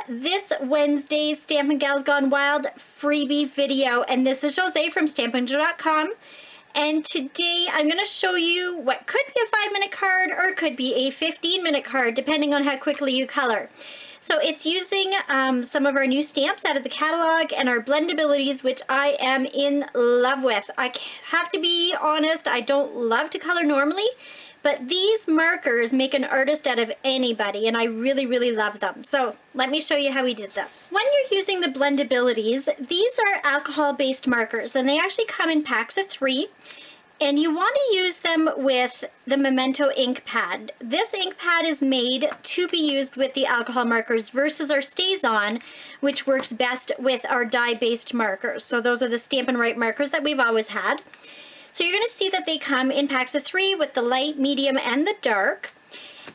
this Wednesday's Stampin Gals Gone Wild freebie video, and this is Jose from stampin.com. And today I'm going to show you what could be a 5-minute card or could be a 15-minute card, depending on how quickly you color. So it's using some of our new stamps out of the catalog and our blendabilities, which I am in love with. I have to be honest, I don't love to color normally, but these markers make an artist out of anybody, and I really, really love them. So let me show you how we did this. When you're using the blendabilities, these are alcohol-based markers, and they actually come in packs of 3. And you want to use them with the Memento ink pad. This ink pad is made to be used with the alcohol markers versus our StazOn, which works best with our dye-based markers. So those are the Stampin' Right markers that we've always had. So you're going to see that they come in packs of 3 with the light, medium, and the dark.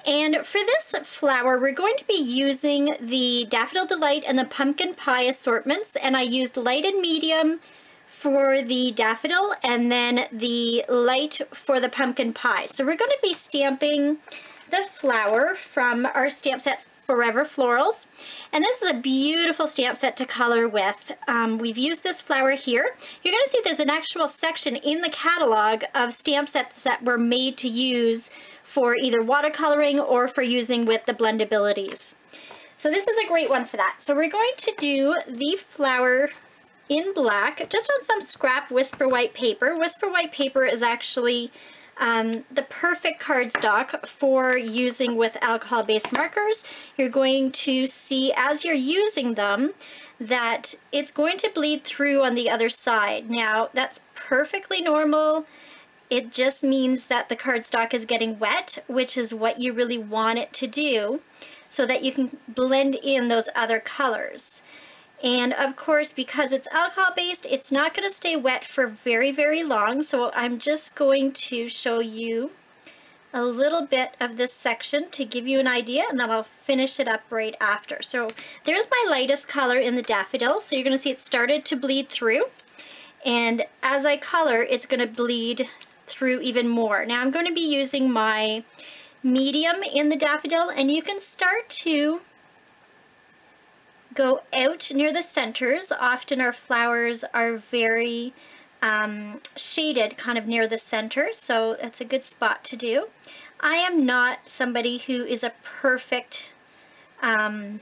And for this flower, we're going to be using the Daffodil Delight and the Pumpkin Pie assortments, and I used light and medium for the daffodil and then the light for the pumpkin pie. So we're going to be stamping the flower from our stamp set Forever Florals, and this is a beautiful stamp set to color with. We've used this flower here. You're going to see there's an actual section in the catalog of stamp sets that were made to use for either watercoloring or for using with the blendabilities. So this is a great one for that. So we're going to do the flower in black, just on some scrap Whisper White paper. Whisper White paper is actually the perfect cardstock for using with alcohol-based markers. You're going to see as you're using them that it's going to bleed through on the other side. Now, that's perfectly normal. It just means that the cardstock is getting wet, which is what you really want it to do, so that you can blend in those other colors. And of course, because it's alcohol-based, it's not going to stay wet for very, very long. So I'm just going to show you a little bit of this section to give you an idea, and then I'll finish it up right after. So there's my lightest color in the daffodil. So you're going to see it started to bleed through. And as I color, it's going to bleed through even more. Now I'm going to be using my medium in the daffodil, and you can start to go out near the centers. Often our flowers are very shaded kind of near the center, so that's a good spot to do. I am not somebody who is a perfect, I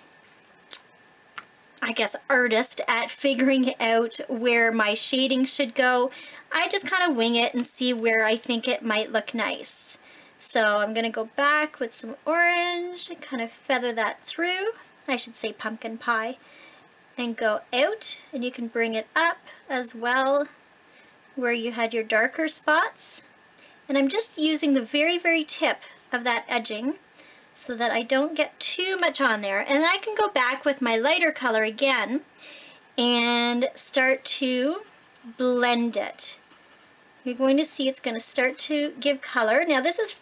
guess, artist at figuring out where my shading should go. I just kind of wing it and see where I think it might look nice. So I'm going to go back with some orange and kind of feather that through. I should say pumpkin pie, and go out, and you can bring it up as well where you had your darker spots. And I'm just using the very, very tip of that edging so that I don't get too much on there. And I can go back with my lighter color again and start to blend it. You're going to see it's going to start to give color. Now this is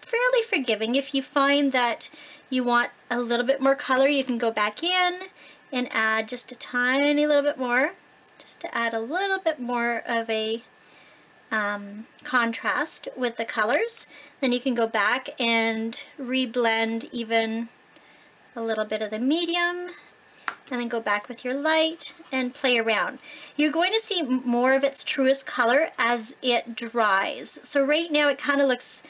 fairly forgiving. If you find that you want a little bit more color, you can go back in and add just a tiny little bit more, just to add a little bit more of a contrast with the colors. Then you can go back and reblend even a little bit of the medium, and then go back with your light and play around. You're going to see more of its truest color as it dries. So right now it kind of looks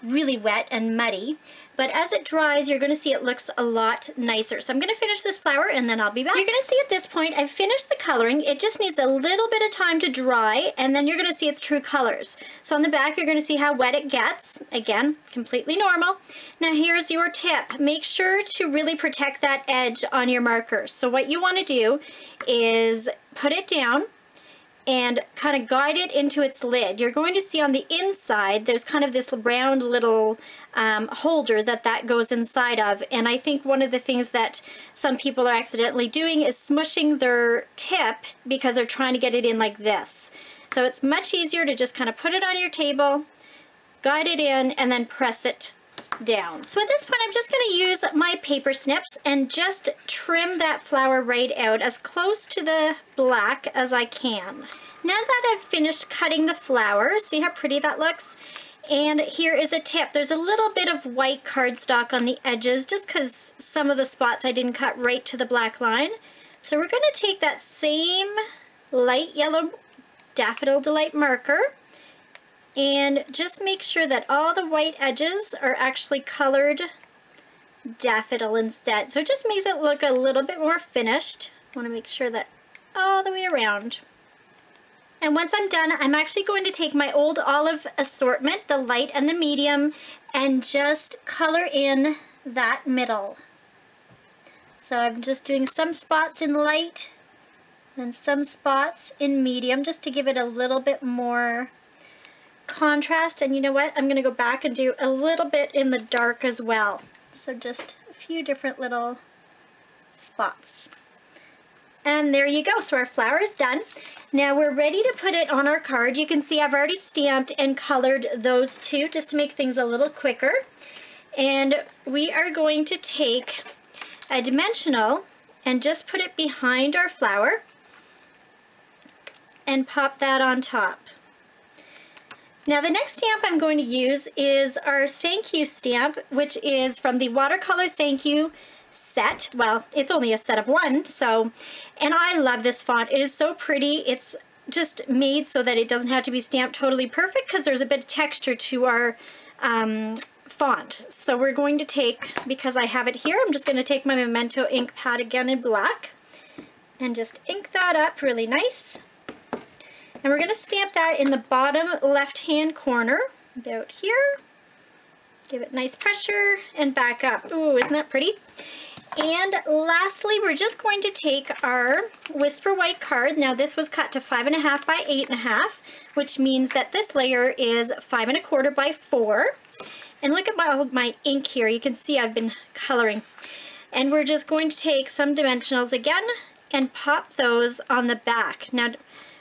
really wet and muddy, but as it dries, you're going to see it looks a lot nicer. So I'm going to finish this flower and then I'll be back. You're going to see at this point I've finished the coloring. It just needs a little bit of time to dry, and then you're going to see its true colors. So on the back, you're going to see how wet it gets. Again, completely normal. Now here's your tip. Make sure to really protect that edge on your markers. So what you want to do is put it down and kind of guide it into its lid. You're going to see on the inside there's kind of this round little holder that goes inside of, and I think one of the things that some people are accidentally doing is smushing their tip because they're trying to get it in like this. So it's much easier to just kind of put it on your table, guide it in, and then press it down. So at this point I'm just going to use my paper snips and just trim that flower right out as close to the black as I can. Now that I've finished cutting the flower, see how pretty that looks? And here is a tip. There's a little bit of white cardstock on the edges just because some of the spots I didn't cut right to the black line. So we're going to take that same light yellow Daffodil Delight marker and just make sure that all the white edges are actually colored daffodil instead. So it just makes it look a little bit more finished. I want to make sure that all the way around. And once I'm done, I'm actually going to take my old olive assortment, the light and the medium, and just color in that middle. So I'm just doing some spots in light and some spots in medium just to give it a little bit more contrast. And you know what? I'm going to go back and do a little bit in the dark as well. So just a few different little spots. And there you go. So our flower is done. Now we're ready to put it on our card. You can see I've already stamped and colored those two just to make things a little quicker. And we are going to take a dimensional and just put it behind our flower and pop that on top. Now the next stamp I'm going to use is our thank you stamp, which is from the watercolor thank you set. Well, it's only a set of one, so, and I love this font. It is so pretty. It's just made so that it doesn't have to be stamped totally perfect because there's a bit of texture to our font. So we're going to take, because I have it here, I'm just going to take my Memento ink pad again in black and just ink that up really nice. And we're going to stamp that in the bottom left-hand corner, about here. Give it nice pressure and back up. Ooh, isn't that pretty? And lastly, we're just going to take our Whisper White card. Now this was cut to 5.5 by 8.5, which means that this layer is 5 1/4 by 4. And look at my ink here. You can see I've been coloring. And we're just going to take some dimensionals again and pop those on the back. Now,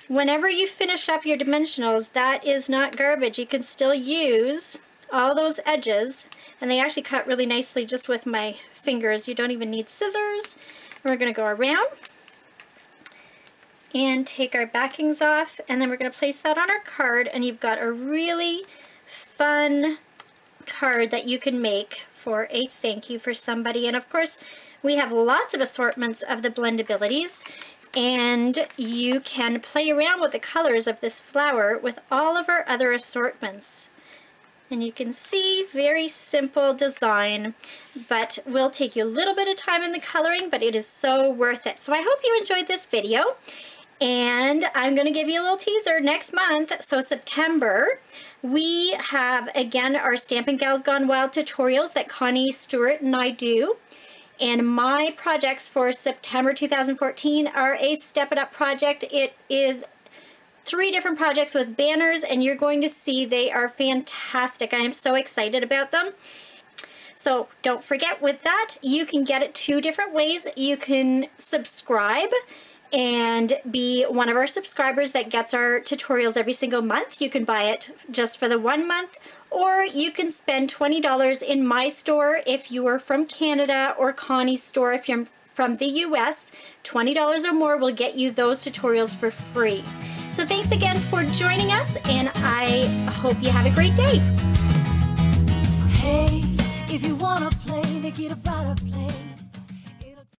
whenever you finish up your dimensionals, that is not garbage. You can still use all those edges, and they actually cut really nicely just with my fingers. You don't even need scissors. We're going to go around and take our backings off, and then we're going to place that on our card, and you've got a really fun card that you can make for a thank you for somebody. And of course, we have lots of assortments of the blendabilities, and you can play around with the colors of this flower with all of our other assortments. And you can see, very simple design, but will take you a little bit of time in the coloring, but it is so worth it. So I hope you enjoyed this video, and I'm going to give you a little teaser next month. So September, we have, again, our Stampin' Gals Gone Wild tutorials that Connie, Stewart, and I do. And my projects for September 2014 are a Step It Up project. It is 3 different projects with banners, and you're going to see they are fantastic. I am so excited about them. So don't forget, with that, you can get it 2 different ways. You can subscribe and be one of our subscribers that gets our tutorials every single month. You can buy it just for the 1 month, or you can spend $20 in my store if you are from Canada, or Connie's store if you're from the US. $20 or more will get you those tutorials for free. So thanks again for joining us, and I hope you have a great day. Hey, if you wanna play, make it about a play.